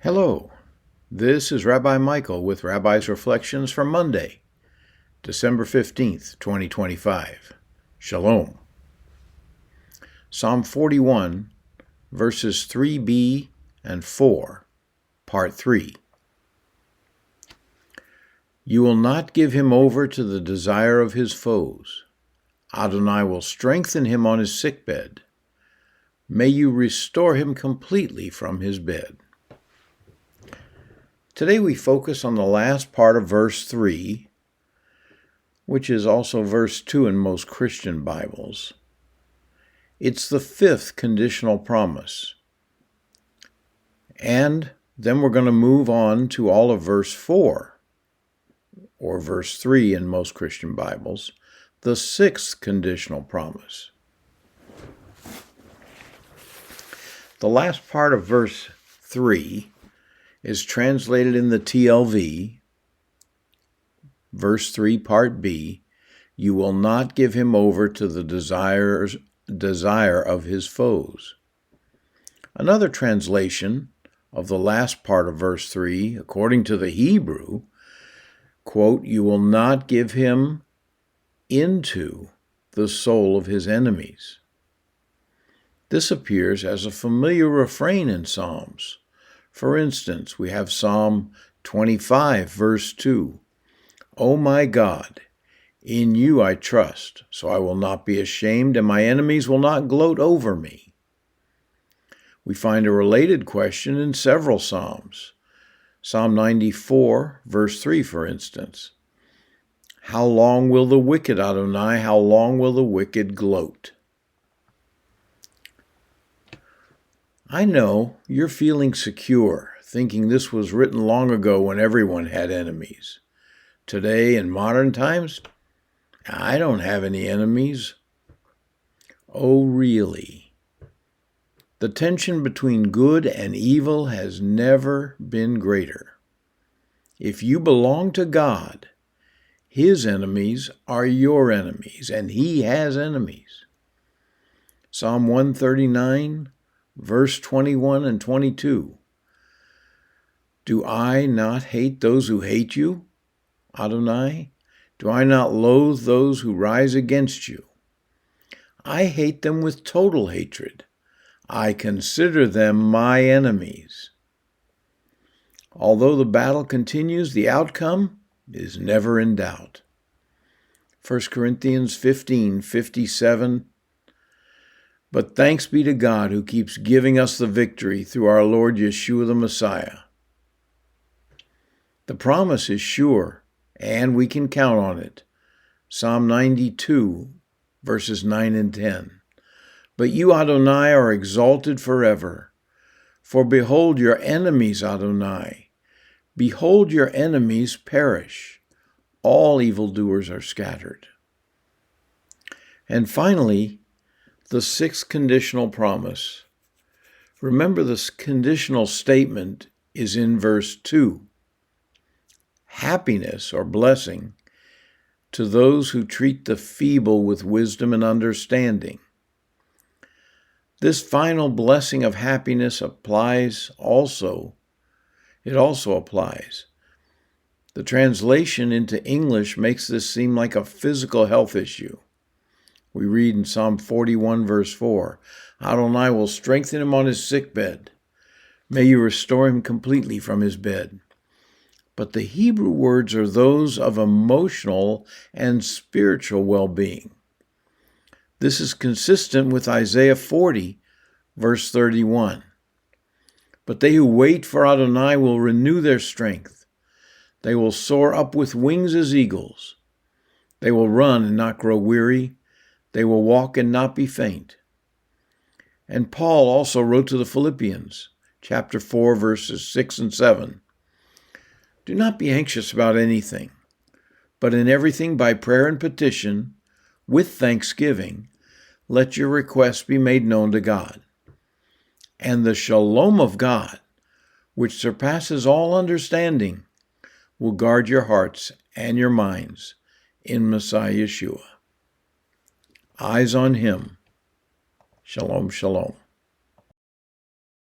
Hello, this is Rabbi Michael with Rabbi's Reflections for Monday, December 15th, 2025. Shalom. Psalm 41, verses 3b and 4, part 3. You will not give him over to the desire of his foes. Adonai will strengthen him on his sickbed. May you restore him completely from his bed. Today we focus on the last part of verse 3, which is also verse 2 in most Christian Bibles. It's the fifth conditional promise. And then we're going to move on to all of verse 4, or verse 3 in most Christian Bibles, the sixth conditional promise. The last part of verse 3 is translated in the TLV, verse 3, part B, you will not give him over to the desire of his foes. Another translation of the last part of verse 3, according to the Hebrew, quote, you will not give him into the soul of his enemies. This appears as a familiar refrain in Psalms. For instance, we have Psalm 25, verse 2. O my God, in you I trust, so I will not be ashamed, and my enemies will not gloat over me. We find a related question in several Psalms. Psalm 94, verse 3, for instance. How long will the wicked, Adonai, how long will the wicked gloat? I know you're feeling secure, thinking this was written long ago when everyone had enemies. Today, in modern times, I don't have any enemies. Oh, really? The tension between good and evil has never been greater. If you belong to God, His enemies are your enemies, and He has enemies. Psalm 139, verse 21 and 22. Do I not hate those who hate you, Adonai? Do I not loathe those who rise against you? I hate them with total hatred. I consider them my enemies. Although the battle continues, the outcome is never in doubt. 1 Corinthians 15:57. But thanks be to God who keeps giving us the victory through our Lord Yeshua the Messiah. The promise is sure, and we can count on it. Psalm 92, verses 9 and 10. But you, Adonai, are exalted forever. For behold your enemies, Adonai. Behold your enemies perish. All evildoers are scattered. And finally, the sixth conditional promise. Remember, this conditional statement is in verse 2. Happiness or blessing to those who treat the feeble with wisdom and understanding. This final blessing of happiness also applies. The translation into English makes this seem like a physical health issue. We read in Psalm 41, verse 4, Adonai will strengthen him on his sickbed. May you restore him completely from his bed. But the Hebrew words are those of emotional and spiritual well-being. This is consistent with Isaiah 40, verse 31. But they who wait for Adonai will renew their strength. They will soar up with wings as eagles. They will run and not grow weary. They will walk and not be faint. And Paul also wrote to the Philippians, chapter 4, verses 6 and 7. Do not be anxious about anything, but in everything by prayer and petition, with thanksgiving, let your requests be made known to God. And the shalom of God, which surpasses all understanding, will guard your hearts and your minds in Messiah Yeshua. Eyes on him. Shalom, shalom.